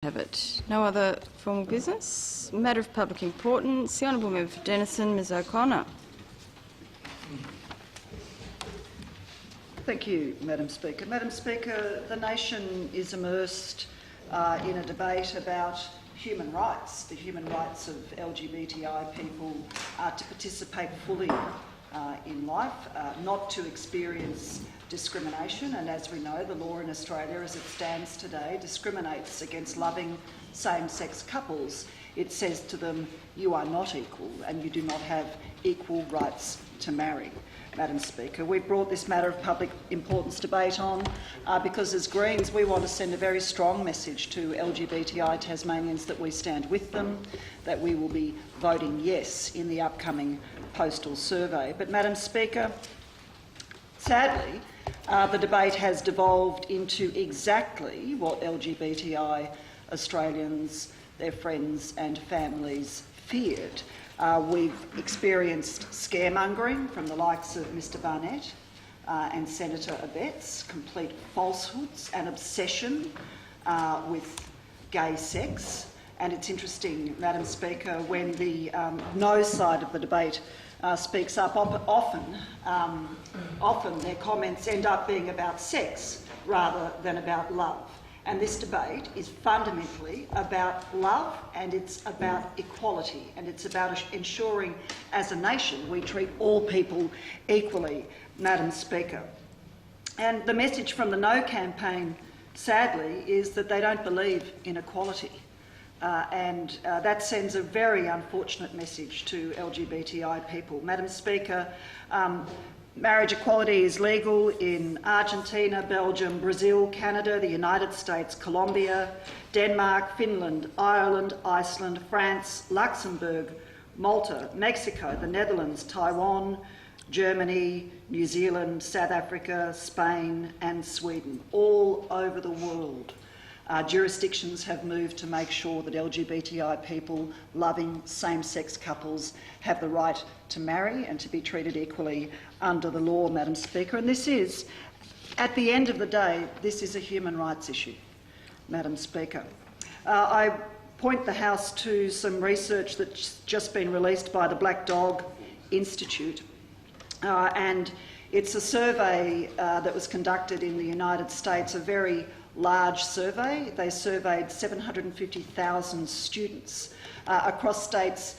have it. No other formal business. Matter of public importance. The Honourable Member for Denison, Ms O'Connor. Thank you, Madam Speaker. Madam Speaker, the nation is immersed in a debate about human rights, the human rights of LGBTI people to participate fully in life, not to experience discrimination. And as we know, the law in Australia as it stands today discriminates against loving same-sex couples. It says to them, you are not equal and you do not have equal rights to marry. Madam Speaker, we brought this matter of public importance debate on because as Greens we want to send a very strong message to LGBTI Tasmanians that we stand with them, that we will be voting yes in the upcoming postal survey. But Madam Speaker, sadly the debate has devolved into exactly what LGBTI Australians, their friends and families feared. We've experienced scaremongering from the likes of Mr Barnett and Senator Abetz, complete falsehoods and obsession with gay sex. And it's interesting, Madam Speaker, when the no side of the debate speaks up, often their comments end up being about sex rather than about love. And this debate is fundamentally about love and it's about equality and it's about ensuring as a nation we treat all people equally, Madam Speaker. And the message from the No campaign, sadly, is that they don't believe in equality. That sends a very unfortunate message to LGBTI people. Madam Speaker, marriage equality is legal in Argentina, Belgium, Brazil, Canada, the United States, Colombia, Denmark, Finland, Ireland, Iceland, France, Luxembourg, Malta, Mexico, the Netherlands, Taiwan, Germany, New Zealand, South Africa, Spain and Sweden, all over the world. Jurisdictions have moved to make sure that LGBTI people loving same-sex couples have the right to marry and to be treated equally under the law, Madam Speaker. And this is, at the end of the day, this is a human rights issue, Madam Speaker. I point the House to some research that's just been released by the Black Dog Institute, and it's a survey that was conducted in the United States, a very large survey. They surveyed 750,000 students across states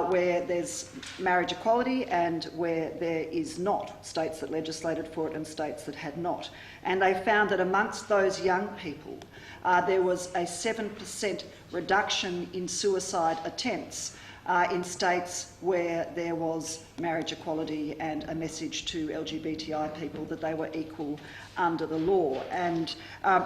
where there's marriage equality and where there is not, states that legislated for it and states that had not. And they found that amongst those young people there was a 7% reduction in suicide attempts in states where there was marriage equality and a message to LGBTI people that they were equal under the law. And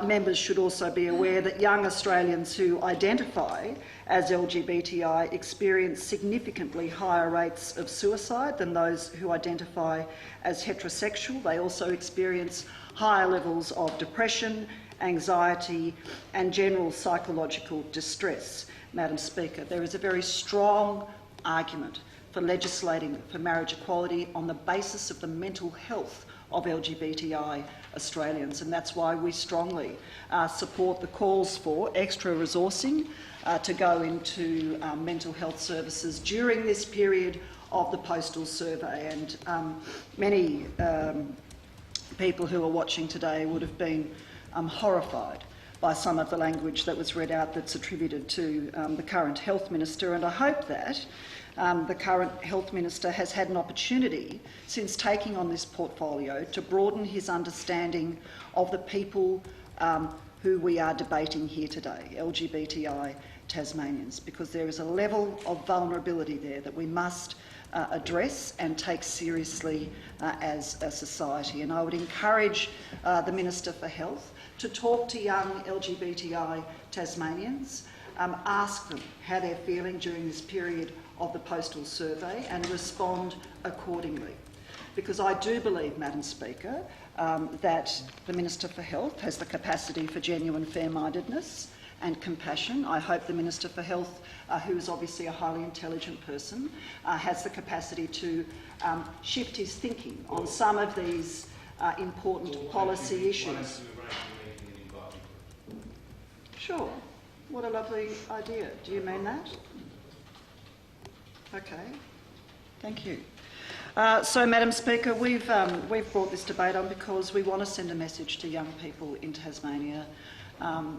members should also be aware that young Australians who identify as LGBTI experience significantly higher rates of suicide than those who identify as heterosexual. They also experience higher levels of depression, anxiety and general psychological distress. Madam Speaker, there is a very strong argument for legislating for marriage equality on the basis of the mental health of LGBTI Australians, and that's why we strongly support the calls for extra resourcing to go into mental health services during this period of the postal survey. And many people who are watching today would have been horrified by some of the language that was read out that's attributed to the current Health Minister, and I hope that the current Health Minister has had an opportunity since taking on this portfolio to broaden his understanding of the people who we are debating here today, LGBTI Tasmanians, because there is a level of vulnerability there that we must address and take seriously as a society. And I would encourage the Minister for Health to talk to young LGBTI Tasmanians, ask them how they're feeling during this period of the postal survey and respond accordingly. Because I do believe, Madam Speaker, that the Minister for Health has the capacity for genuine fair-mindedness and compassion. I hope the Minister for Health, who is obviously a highly intelligent person, has the capacity to shift his thinking on some of these important policy issues. Sure. What a lovely idea. Do you mean that? Okay. Thank you. So, Madam Speaker, we've brought this debate on because we want to send a message to young people in Tasmania,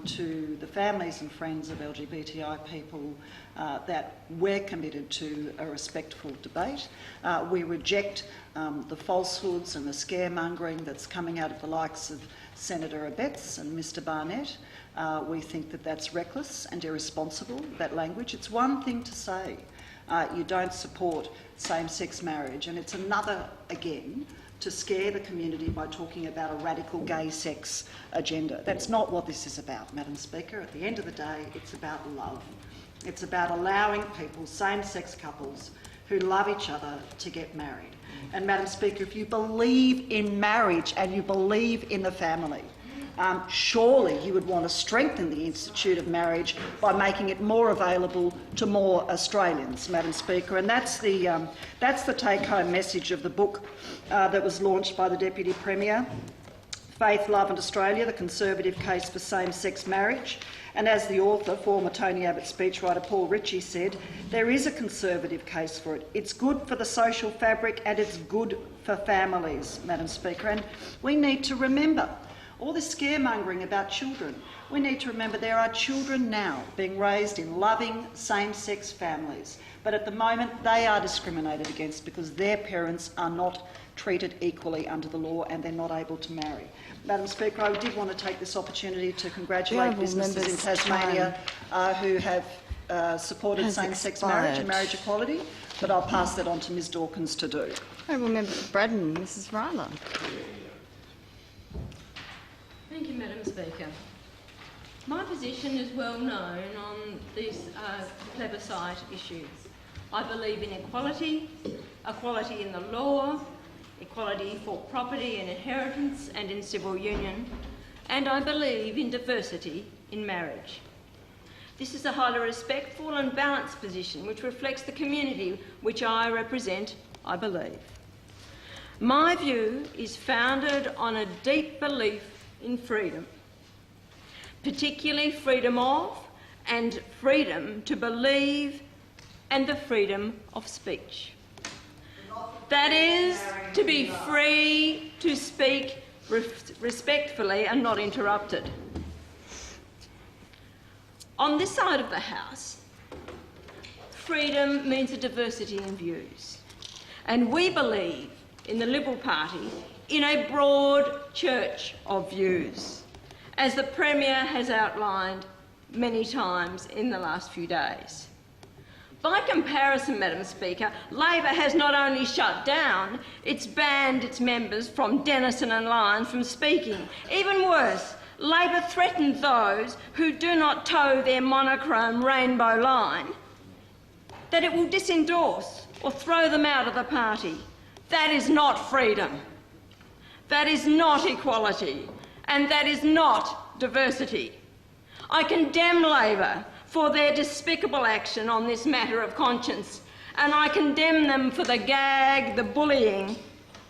to the families and friends of LGBTI people, that we're committed to a respectful debate. We reject the falsehoods and the scaremongering that's coming out of the likes of Senator Abetz and Mr Barnett. We think that that's reckless and irresponsible, that language. It's one thing to say you don't support same-sex marriage, and it's another, again, to scare the community by talking about a radical gay sex agenda. That's not what this is about, Madam Speaker. At the end of the day, it's about love. It's about allowing people, same-sex couples, who love each other to get married. And Madam Speaker, if you believe in marriage and you believe in the family, surely you would want to strengthen the Institute of Marriage by making it more available to more Australians, Madam Speaker. And that's the take-home message of the book that was launched by the Deputy Premier, Faith, Love and Australia, The Conservative Case for Same-Sex Marriage. And as the author, former Tony Abbott speechwriter Paul Ritchie said, there is a conservative case for it. It's good for the social fabric and it's good for families, Madam Speaker. And we need to remember all this scaremongering about children. We need to remember there are children now being raised in loving same-sex families, but at the moment they are discriminated against because their parents are not treated equally under the law and they're not able to marry. Madam Speaker, I did want to take this opportunity to congratulate businesses in Tasmania who have supported same-sex marriage and marriage equality, but I'll pass that on to Ms Dawkins to do. Honourable Member for Braddon, Mrs Ryler. Thank you, Madam Speaker. My position is well known on these plebiscite issues. I believe in equality, equality in the law, equality for property and inheritance and in civil union, and I believe in diversity in marriage. This is a highly respectful and balanced position which reflects the community which I represent, I believe. My view is founded on a deep belief in freedom, particularly freedom of and freedom to believe and the freedom of speech. That is, to be free to speak respectfully and not interrupted. On this side of the House, freedom means a diversity in views, and we believe in the Liberal Party in a broad church of views, as the Premier has outlined many times in the last few days. By comparison, Madam Speaker, Labor has not only shut down, it's banned its members from Denison and Lyons from speaking. Even worse, Labor threatened those who do not toe their monochrome rainbow line that it will disendorse or throw them out of the party. That is not freedom. That is not equality, and that is not diversity. I condemn Labor for their despicable action on this matter of conscience, and I condemn them for the gag, the bullying,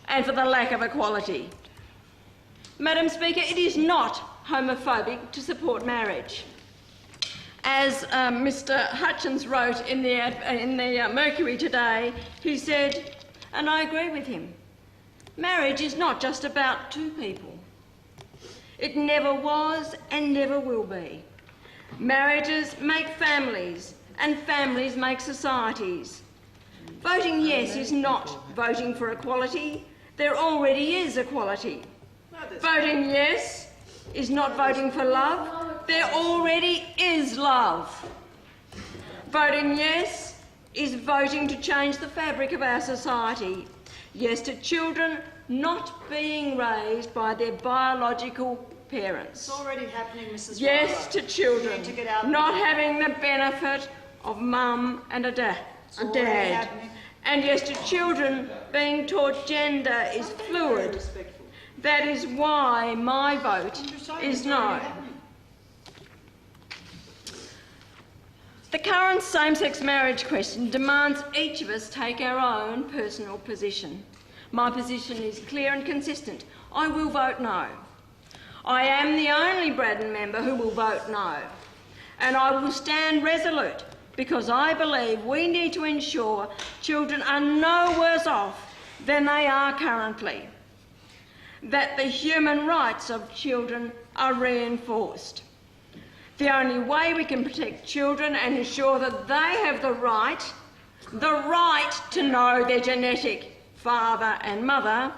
and for the lack of equality. Madam Speaker, it is not homophobic to support marriage. As Mr Hutchins wrote in the Mercury today, he said, and I agree with him, marriage is not just about two people. It never was and never will be. Marriages make families, and families make societies. Voting yes is not voting for equality. There already is equality. Voting yes is not voting for love. There already is love. Voting yes is voting to change the fabric of our society. Yes to children not being raised by their biological parents. It's already happening, Mrs. Yes to children not having the benefit of mum and a dad. And yes to children being taught gender is fluid. That is why my vote is no. The current same-sex marriage question demands each of us take our own personal position. My position is clear and consistent. I will vote no. I am the only Braddon member who will vote no. and I will stand resolute because I believe we need to ensure children are no worse off than they are currently, that the human rights of children are reinforced. The only way we can protect children and ensure that they have the right to know their genetic father and mother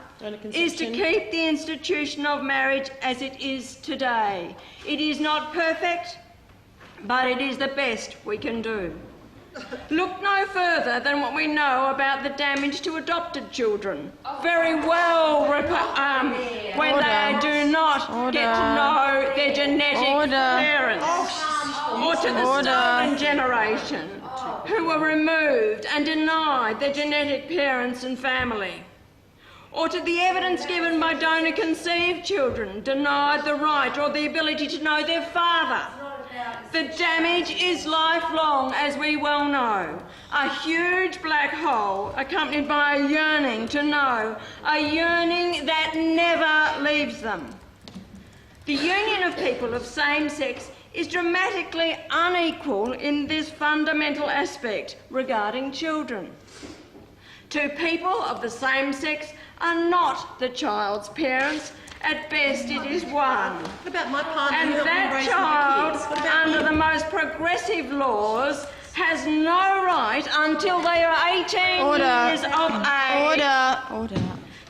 is to keep the institution of marriage as it is today. It is not perfect, but it is the best we can do. Look no further than what we know about the damage to adopted children. Very well, when they do not get to know their genetic parents, or to the stolen generation who were removed and denied their genetic parents and family, or to the evidence given by donor-conceived children denied the right or the ability to know their father. The damage is lifelong, as we well know. A huge black hole accompanied by a yearning to know, a yearning that never leaves them. The union of people of same sex is dramatically unequal in this fundamental aspect regarding children. Two people of the same sex are not the child's parents. At best, it is one. What about my partner? And that child, under the most progressive laws, has no right until they are 18 years of age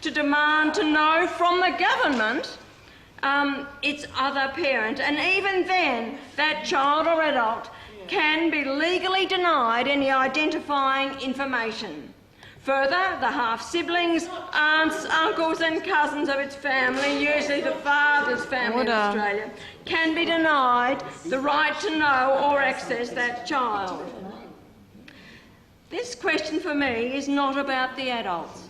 to demand to know from the government its other parent. And even then, that child or adult can be legally denied any identifying information. Further, the half-siblings, aunts, uncles and cousins of its family, usually the father's family in Australia, can be denied the right to know or access that child. This question for me is not about the adults.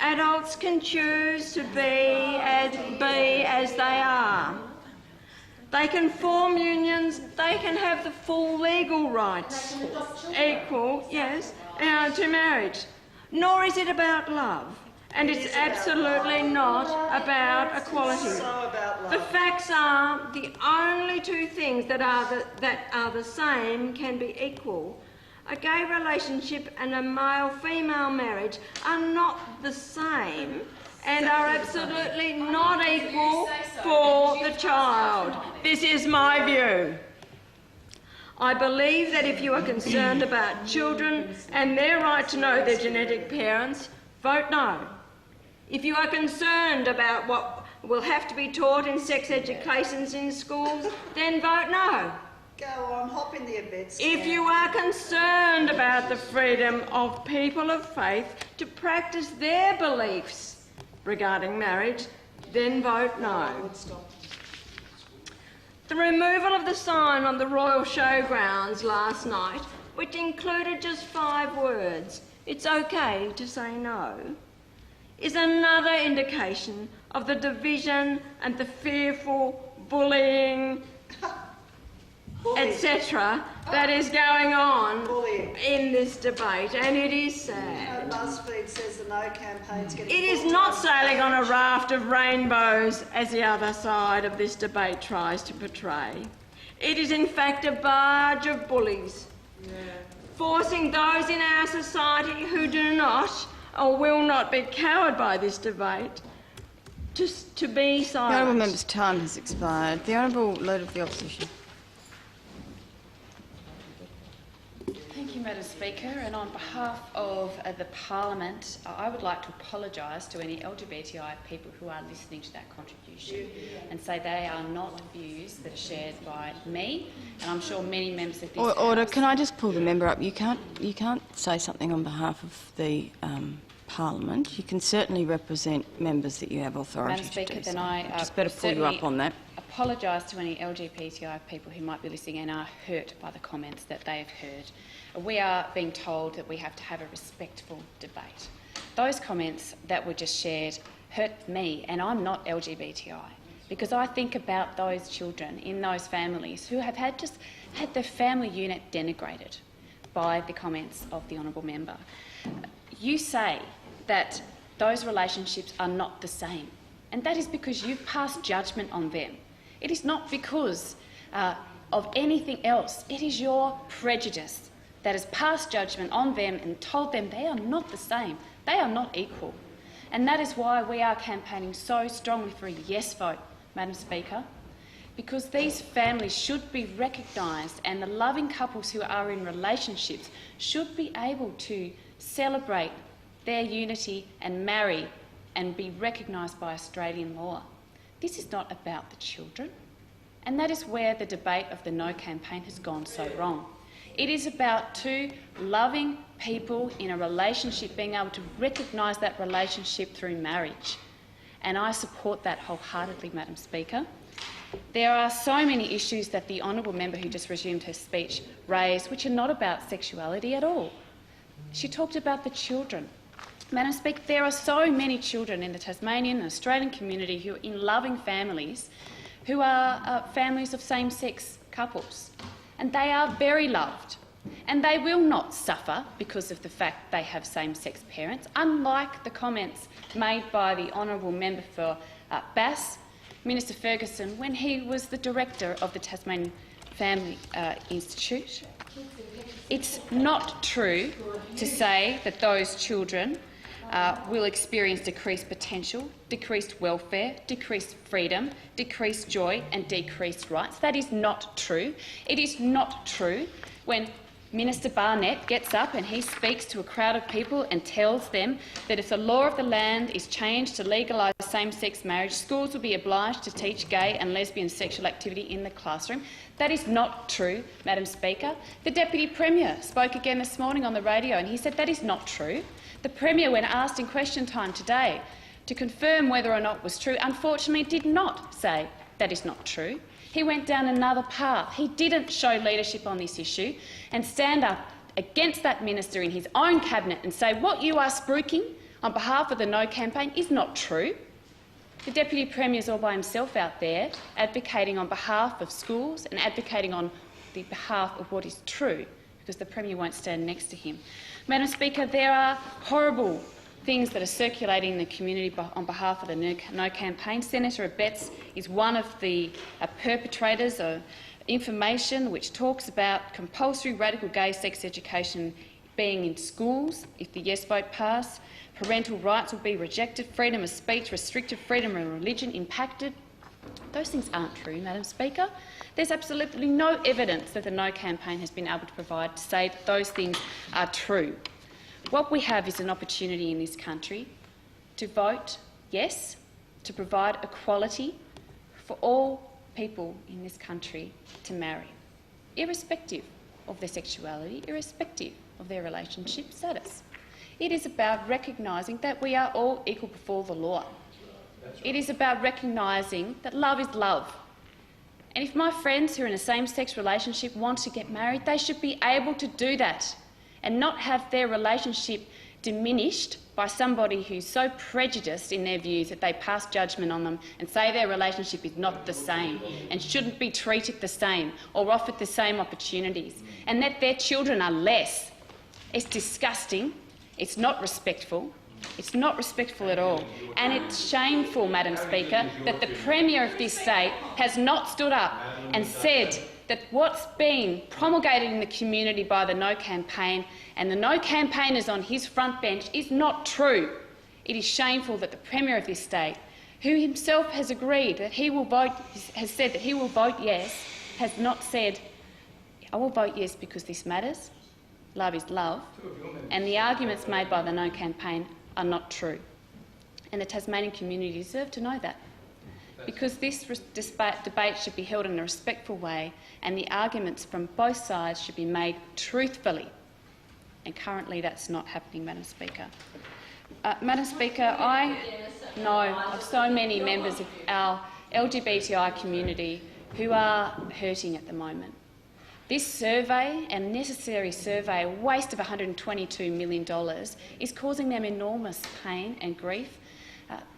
Adults can choose to be as they are. They can form unions, they can have the full legal rights, equal, yes, to marriage. Nor is it about love, and it's absolutely not about equality. The facts are the only two things that are the same can be equal. A gay relationship and a male-female marriage are not the same and are absolutely not equal for the child. This is my view. I believe that if you are concerned about children and their right to know their genetic parents, vote no. If you are concerned about what will have to be taught in sex educations in schools, then vote no. Go on, hop in the events. If you are concerned about the freedom of people of faith to practice their beliefs regarding marriage, then vote no. The removal of the sign on the Royal Showgrounds last night, which included just 5 words, "It's okay to say no," is another indication of the division and the fearful bullying, etc., that is going on in this debate, and it is sad. BuzzFeed says the No campaign's getting... It is not sailing on a raft of rainbows, as the other side of this debate tries to portray. It is in fact a barge of bullies, forcing those in our society who do not or will not be cowed by this debate to be silent. The Honourable Member's time has expired. The Honourable Leader of the Opposition. Thank you, Madam Speaker, and on behalf of the Parliament, I would like to apologise to any LGBTI people who are listening to that contribution and say they are not views that are shared by me, and I'm sure many members of this Order. House. Can I just pull the member up? You can't say something on behalf of the Parliament. You can certainly represent members that you have authority Madam Speaker, to do then so. I Just better pull you up on that. apologise to any LGBTI people who might be listening and are hurt by the comments that they have heard. We are being told that we have to have a respectful debate. Those comments that were just shared hurt me, and I'm not LGBTI, because I think about those children in those families who have had their family unit denigrated by the comments of the Honourable Member. You say that those relationships are not the same, and that is because you've passed judgment on them. It is not because of anything else. It is your prejudice that has passed judgment on them and told them they are not the same. They are not equal. And that is why we are campaigning so strongly for a yes vote, Madam Speaker, because these families should be recognised, and the loving couples who are in relationships should be able to celebrate their unity and marry and be recognised by Australian law. This is not about the children, and that is where the debate of the No campaign has gone so wrong. It is about two loving people in a relationship being able to recognise that relationship through marriage. And I support that wholeheartedly, Madam Speaker. There are so many issues that the honourable member who just resumed her speech raised which are not about sexuality at all. She talked about the children. Madam Speaker, there are so many children in the Tasmanian and Australian community who are in loving families who are families of same-sex couples. And they are very loved, and they will not suffer because of the fact they have same-sex parents, unlike the comments made by the honourable member for Bass, Minister Ferguson, when he was the director of the Tasmanian Family Institute. It's not true to say that those children will experience decreased potential, decreased welfare, decreased freedom, decreased joy and decreased rights. That is not true. It is not true when Minister Barnett gets up and he speaks to a crowd of people and tells them that if the law of the land is changed to legalise same-sex marriage, schools will be obliged to teach gay and lesbian sexual activity in the classroom. That is not true, Madam Speaker. The Deputy Premier spoke again this morning on the radio and he said that is not true. The Premier, when asked in question time today to confirm whether or not it was true, unfortunately did not say that is not true. He went down another path. He didn't show leadership on this issue and stand up against that minister in his own cabinet and say what you are spruiking on behalf of the No campaign is not true. The Deputy Premier is all by himself out there advocating on behalf of schools and advocating on the behalf of what is true, because the Premier won't stand next to him. Madam Speaker, there are horrible things that are circulating in the community on behalf of the No campaign. Senator Abetz is one of the perpetrators of information which talks about compulsory radical gay sex education being in schools if the yes vote passed. Parental rights will be rejected, freedom of speech restricted, freedom of religion impacted. Those things aren't true, Madam Speaker. There's absolutely no evidence that the No campaign has been able to provide to say that those things are true. What we have is an opportunity in this country to vote yes, to provide equality for all people in this country to marry, irrespective of their sexuality, irrespective of their relationship status. It is about recognising that we are all equal before the law. It is about recognising that love is love. And if my friends who are in a same-sex relationship want to get married, they should be able to do that and not have their relationship diminished by somebody who's so prejudiced in their views that they pass judgment on them and say their relationship is not the same and shouldn't be treated the same or offered the same opportunities, and that their children are less. It's disgusting. It's not respectful. It's not respectful at all. And it's shameful, Madam Speaker, that the Premier of this state has not stood up and said that what's been promulgated in the community by the No campaign and the No campaigners on his front bench is not true. It is shameful that the Premier of this state, who himself has agreed that he will vote, has said that he will vote yes, has not said, I will vote yes because this matters, love is love, and the arguments made by the No campaign are not true. And the Tasmanian community deserve to know that, because this debate should be held in a respectful way and the arguments from both sides should be made truthfully. And currently that's not happening, Madam Speaker. Madam Speaker, I know of so many members of our LGBTI community who are hurting at the moment. This survey, and necessary survey, a waste of $122 million, is causing them enormous pain and grief.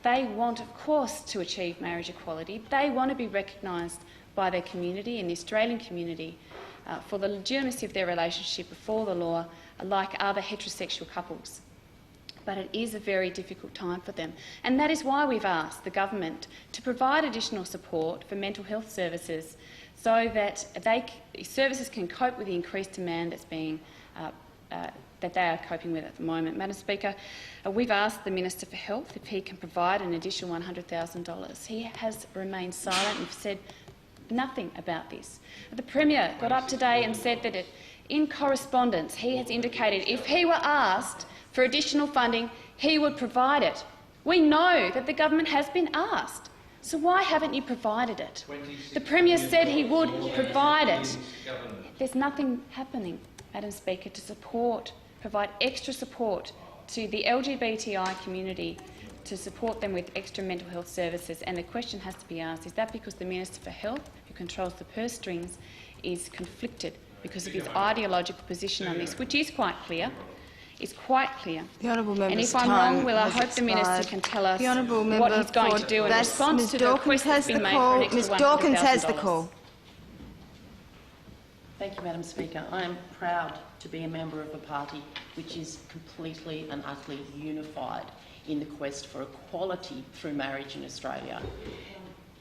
They want, of course, to achieve marriage equality. They want to be recognised by their community and the Australian community for the legitimacy of their relationship before the law, like other heterosexual couples. But it is a very difficult time for them. And that is why we've asked the government to provide additional support for mental health services so that services can cope with the increased demand that's being that they are coping with at the moment. Madam Speaker, we've asked the Minister for Health if he can provide an additional $100,000. He has remained silent and said nothing about this. The Premier got up today and said that in correspondence he has indicated if he were asked for additional funding, he would provide it. We know that the government has been asked. So why haven't you provided it? The Premier said he would provide it. There's nothing happening, Madam Speaker, to provide extra support to the LGBTI community, to support them with extra mental health services. And the question has to be asked, is that because the Minister for Health, who controls the purse strings, is conflicted because of his ideological position on this, which is quite clear? It's quite clear. The honourable member's and if I'm wrong, well, I hope the Minister can tell us what he's going to do in response to the request that's been made for an extra $100,000. Ms Dawkins has the call. Thank you, Madam Speaker. I am proud to be a member of a party which is completely and utterly unified in the quest for equality through marriage in Australia.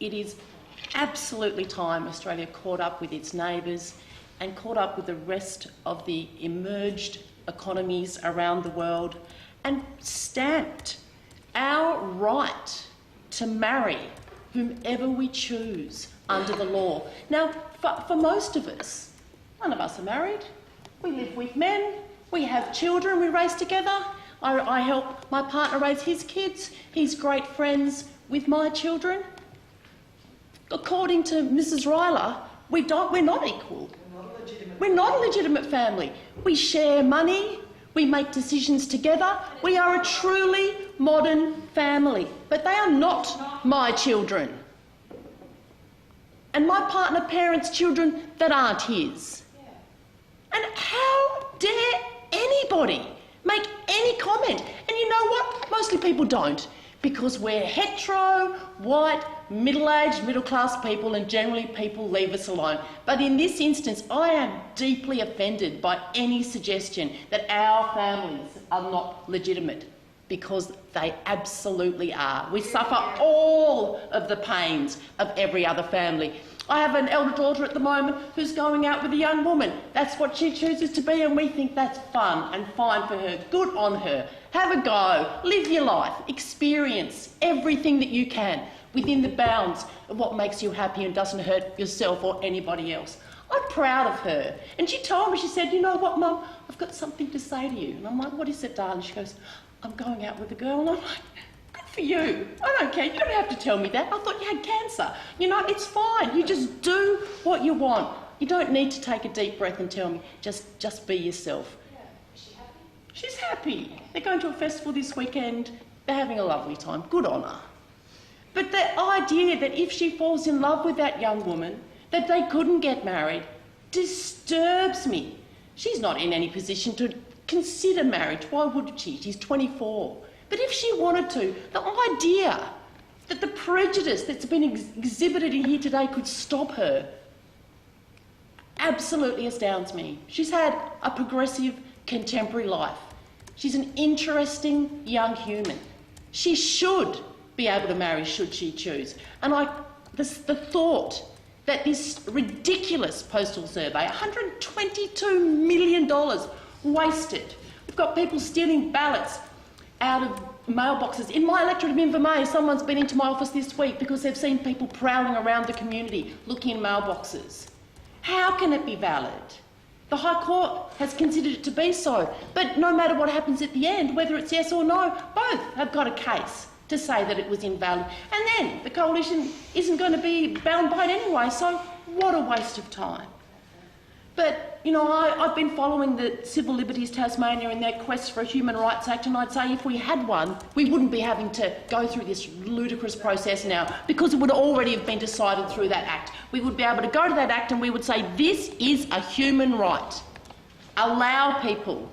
It is absolutely time Australia caught up with its neighbours and caught up with the rest of the emerged economies around the world and stamped our right to marry whomever we choose under the law. Now, for most of us, none of us are married. We live with men, we have children, we raise together. I help my partner raise his kids. He's great friends with my children. According to Mrs. Ryler, we're not equal. We're not a legitimate family. We share money, we make decisions together. We are a truly modern family, but they are not my children. And my partner parents children that aren't his. And how dare anybody make any comment? And you know what? Mostly people don't, because we're hetero, white, middle-aged, middle-class people, and generally people leave us alone. But in this instance, I am deeply offended by any suggestion that our families are not legitimate, because they absolutely are. We suffer all of the pains of every other family. I have an elder daughter at the moment who's going out with a young woman. That's what she chooses to be, and we think that's fun and fine for her. Good on her. Have a go. Live your life. Experience everything that you can within the bounds of what makes you happy and doesn't hurt yourself or anybody else. I'm proud of her. And she told me, she said, you know what, Mum, I've got something to say to you. And I'm like, what is it, darling? She goes, I'm going out with a girl. And I'm like, good for you. I don't care. You don't have to tell me that. I thought you had cancer. You know, it's fine. You just do what you want. You don't need to take a deep breath and tell me. Just be yourself. Yeah. Is she happy? She's happy. They're going to a festival this weekend. They're having a lovely time. Good on her. But the idea that if she falls in love with that young woman, that they couldn't get married, disturbs me. She's not in any position to consider marriage. Why would she? She's 24. But if she wanted to, the idea that the prejudice that's been exhibited here today could stop her absolutely astounds me. She's had a progressive contemporary life. She's an interesting young human. She should be able to marry should she choose. And the thought that this ridiculous postal survey, $122 million wasted. We've got people stealing ballots out of mailboxes. In my electorate of Invermay, someone's been into my office this week because they've seen people prowling around the community looking in mailboxes. How can it be valid? The High Court has considered it to be so. But no matter what happens at the end, whether it's yes or no, both have got a case to say that it was invalid. And then the coalition isn't going to be bound by it anyway, so what a waste of time. But, you know, I've been following the Civil Liberties Tasmania in their quest for a Human Rights Act, and I'd say if we had one, we wouldn't be having to go through this ludicrous process now, because it would already have been decided through that act. We would be able to go to that act and we would say, this is a human right. Allow people,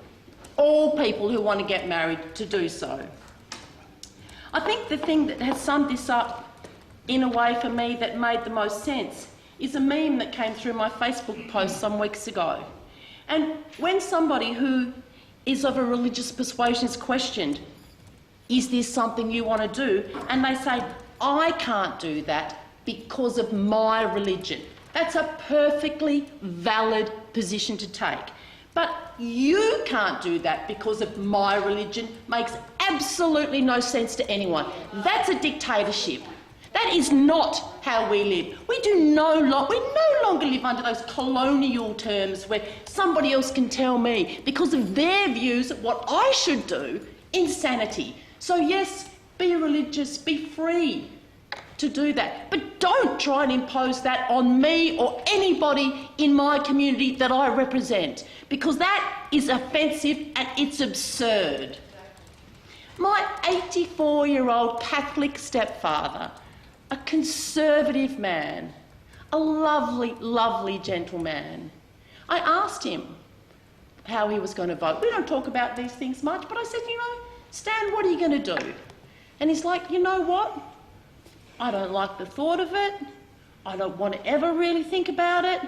all people who want to get married, to do so. I think the thing that has summed this up in a way for me that made the most sense is a meme that came through my Facebook post some weeks ago. And when somebody who is of a religious persuasion is questioned, is this something you want to do? And they say, I can't do that because of my religion. That's a perfectly valid position to take. But you can't do that because of my religion. Makes absolutely no sense to anyone. That's a dictatorship. That is not how we live. We no longer live under those colonial terms where somebody else can tell me, because of their views, what I should do. Insanity. So yes, be religious, be free to do that. But don't try and impose that on me or anybody in my community that I represent, because that is offensive and it's absurd. My 84-year-old Catholic stepfather, a conservative man, a lovely, lovely gentleman. I asked him how he was going to vote. We don't talk about these things much, but I said, Stan, what are you going to do? And he's like, you know what? I don't like the thought of it. I don't want to ever really think about it,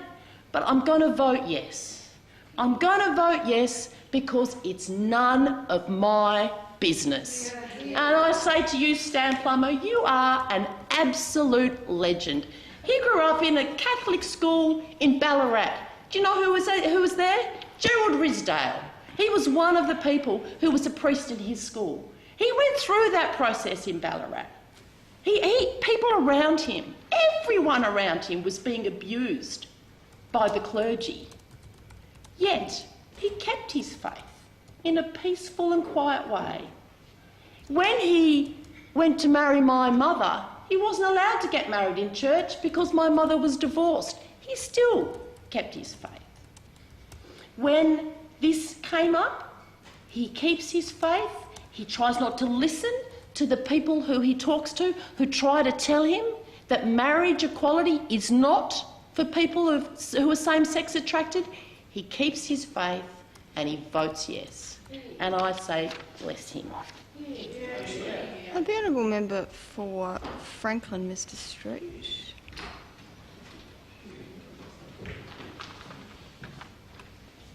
but I'm going to vote yes. I'm going to vote yes because it's none of my business. And I say to you, Stan Plummer, you are an absolute legend. He grew up in a Catholic school in Ballarat. Do you know who was there? Gerald Risdale. He was one of the people who was a priest in his school. He went through that process in Ballarat. People around him, everyone around him was being abused by the clergy. Yet he kept his faith in a peaceful and quiet way. When he went to marry my mother, he wasn't allowed to get married in church because my mother was divorced. He still kept his faith. When this came up, he keeps his faith. He tries not to listen to the people who he talks to, who try to tell him that marriage equality is not for people who are same-sex attracted. He keeps his faith and he votes yes. And I say, bless him. The honourable member for Franklin, Mr. Street.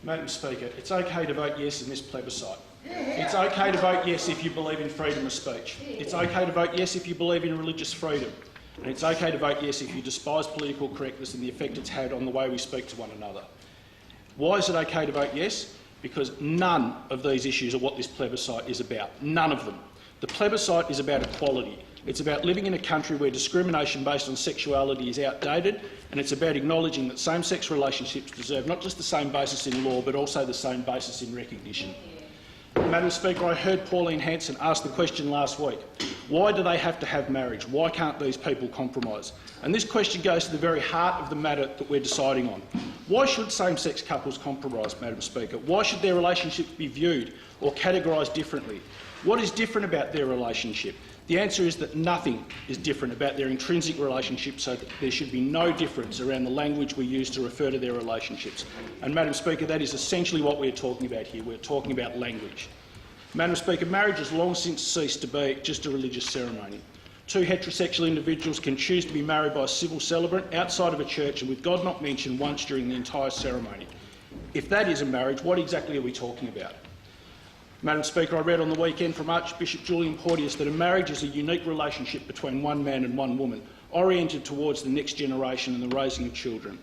Madam Speaker, it's okay to vote yes in this plebiscite. It's okay to vote yes if you believe in freedom of speech. It's okay to vote yes if you believe in religious freedom. And it's okay to vote yes if you despise political correctness and the effect it's had on the way we speak to one another. Why is it okay to vote yes? Because none of these issues are what this plebiscite is about. None of them. The plebiscite is about equality. It's about living in a country where discrimination based on sexuality is outdated, and it's about acknowledging that same-sex relationships deserve not just the same basis in law, but also the same basis in recognition. Madam Speaker, I heard Pauline Hanson ask the question last week, why do they have to have marriage? Why can't these people compromise? And this question goes to the very heart of the matter that we're deciding on. Why should same-sex couples compromise, Madam Speaker? Why should their relationships be viewed or categorised differently? What is different about their relationship? The answer is that nothing is different about their intrinsic relationship, so that there should be no difference around the language we use to refer to their relationships. And, Madam Speaker, that is essentially what we're talking about here. We're talking about language. Madam Speaker, marriage has long since ceased to be just a religious ceremony. Two heterosexual individuals can choose to be married by a civil celebrant outside of a church and with God not mentioned once during the entire ceremony. If that is a marriage, what exactly are we talking about? Madam Speaker, I read on the weekend from Archbishop Julian Porteous that a marriage is a unique relationship between one man and one woman, oriented towards the next generation and the raising of children.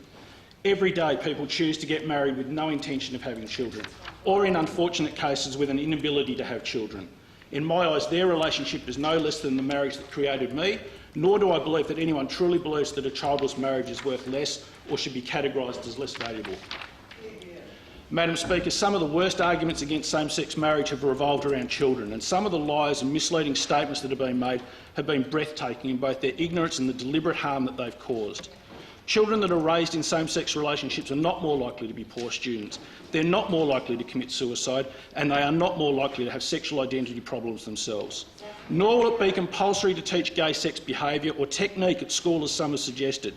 Every day people choose to get married with no intention of having children, or in unfortunate cases with an inability to have children. In my eyes, their relationship is no less than the marriage that created me, nor do I believe that anyone truly believes that a childless marriage is worth less or should be categorised as less valuable. Madam Speaker, some of the worst arguments against same-sex marriage have revolved around children, and some of the lies and misleading statements that have been made have been breathtaking in both their ignorance and the deliberate harm that they've caused. Children that are raised in same-sex relationships are not more likely to be poor students, they're not more likely to commit suicide, and they are not more likely to have sexual identity problems themselves. Nor will it be compulsory to teach gay sex behaviour or technique at school, as some have suggested.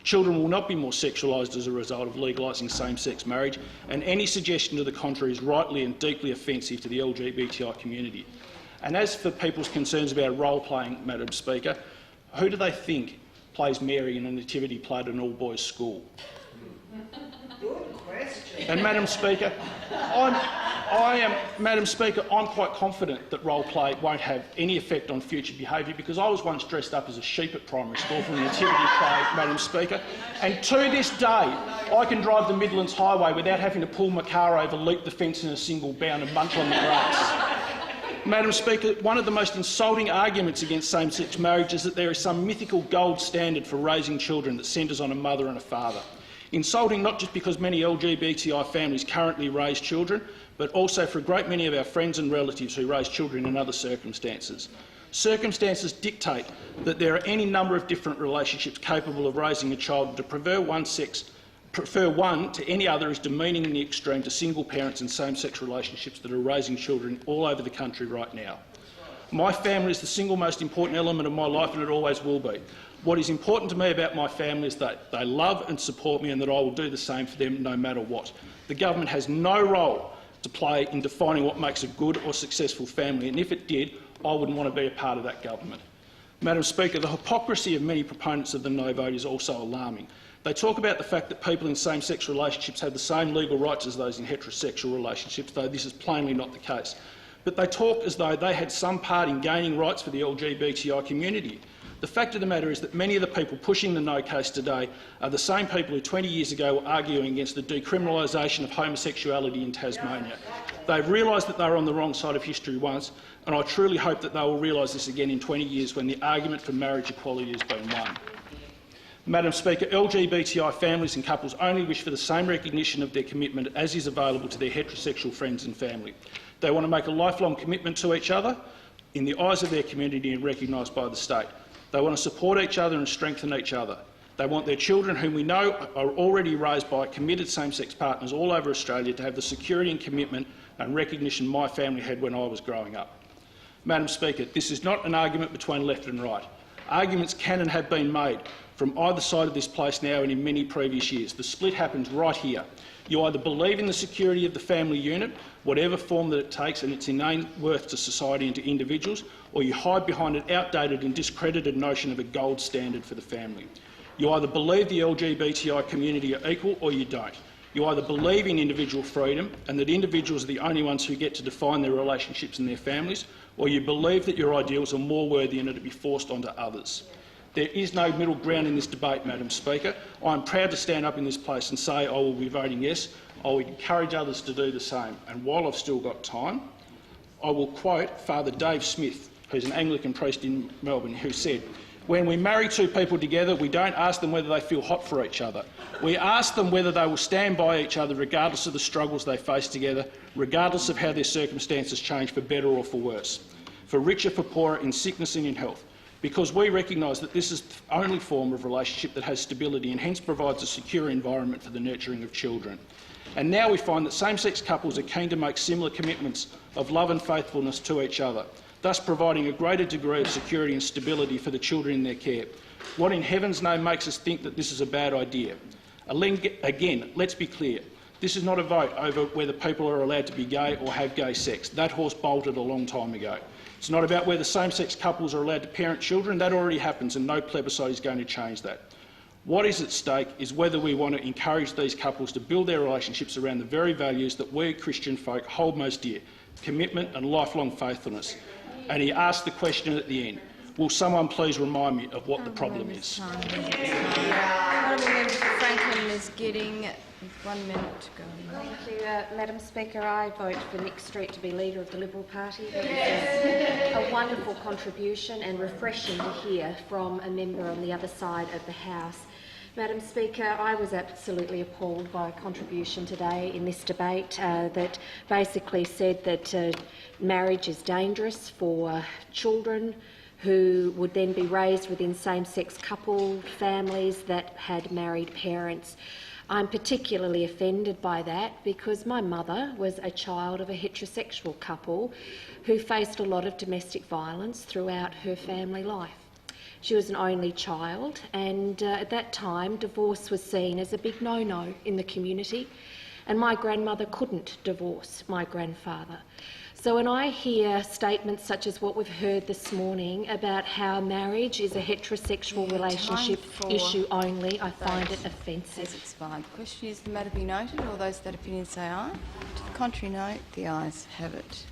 Children will not be more sexualised as a result of legalising same-sex marriage, and any suggestion to the contrary is rightly and deeply offensive to the LGBTI community. And as for people's concerns about role-playing, Madam Speaker, who do they think plays Mary in a nativity play at an all-boys school? Good question. And Madam Speaker, Madam Speaker, I'm quite confident that role play won't have any effect on future behaviour, because I was once dressed up as a sheep at primary school for the nativity play, Madam Speaker, and to this day I can drive the Midlands Highway without having to pull my car over, leap the fence in a single bound and munch on the grass. Madam Speaker, one of the most insulting arguments against same-sex marriage is that there is some mythical gold standard for raising children that centres on a mother and a father. Insulting not just because many LGBTI families currently raise children, but also for a great many of our friends and relatives who raise children in other circumstances. Circumstances dictate that there are any number of different relationships capable of raising a child, and to prefer one to any other is demeaning in the extreme to single parents and same-sex relationships that are raising children all over the country right now. My family is the single most important element of my life, and it always will be. What is important to me about my family is that they love and support me, and that I will do the same for them no matter what. The government has no role to play in defining what makes a good or successful family, and if it did, I wouldn't want to be a part of that government. Madam Speaker, the hypocrisy of many proponents of the no vote is also alarming. They talk about the fact that people in same-sex relationships have the same legal rights as those in heterosexual relationships, though this is plainly not the case. But they talk as though they had some part in gaining rights for the LGBTI community. The fact of the matter is that many of the people pushing the no case today are the same people who 20 years ago were arguing against the decriminalisation of homosexuality in Tasmania. They've realised that they were on the wrong side of history once, and I truly hope that they will realise this again in 20 years when the argument for marriage equality has been won. Madam Speaker, LGBTI families and couples only wish for the same recognition of their commitment as is available to their heterosexual friends and family. They want to make a lifelong commitment to each other in the eyes of their community and recognised by the state. They want to support each other and strengthen each other. They want their children, whom we know are already raised by committed same-sex partners all over Australia, to have the security and commitment and recognition my family had when I was growing up. Madam Speaker, this is not an argument between left and right. Arguments can and have been made from either side of this place now and in many previous years. The split happens right here. You either believe in the security of the family unit, whatever form that it takes, and its innate worth to society and to individuals, or you hide behind an outdated and discredited notion of a gold standard for the family. You either believe the LGBTI community are equal or you don't. You either believe in individual freedom and that individuals are the only ones who get to define their relationships and their families, or you believe that your ideals are more worthy and are to be forced onto others. There is no middle ground in this debate, Madam Speaker. I am proud to stand up in this place and say I will be voting yes. I will encourage others to do the same. And while I've still got time, I will quote Father Dave Smith, who's an Anglican priest in Melbourne, who said, "When we marry two people together, we don't ask them whether they feel hot for each other. We ask them whether they will stand by each other regardless of the struggles they face together, regardless of how their circumstances change for better or for worse, for richer, for poorer, in sickness and in health. Because we recognise that this is the only form of relationship that has stability and hence provides a secure environment for the nurturing of children." And now we find that same-sex couples are keen to make similar commitments of love and faithfulness to each other, thus providing a greater degree of security and stability for the children in their care. What in heaven's name makes us think that this is a bad idea? Again, let's be clear. This is not a vote over whether people are allowed to be gay or have gay sex. That horse bolted a long time ago. It's not about whether same-sex couples are allowed to parent children. That already happens and no plebiscite is going to change that. What is at stake is whether we want to encourage these couples to build their relationships around the very values that we Christian folk hold most dear: commitment and lifelong faithfulness. And he asked the question at the end, will someone please remind me of what the problem is? Honourable Member for Franklin is getting 1 minute to go. Thank you, Madam Speaker. I vote for Nick Street to be leader of the Liberal Party. That is a wonderful contribution and refreshing to hear from a member on the other side of the House. Madam Speaker, I was absolutely appalled by a contribution today in this debate that basically said that marriage is dangerous for children who would then be raised within same-sex couple families that had married parents. I'm particularly offended by that because my mother was a child of a heterosexual couple who faced a lot of domestic violence throughout her family life. She was an only child, and at that time divorce was seen as a big no-no in the community, and my grandmother couldn't divorce my grandfather. So when I hear statements such as what we've heard this morning about how marriage is a heterosexual relationship issue only, I find it offensive. Has expired. The question is the matter be noted. All those that opinion say aye. To the Contrary, no. The ayes have it.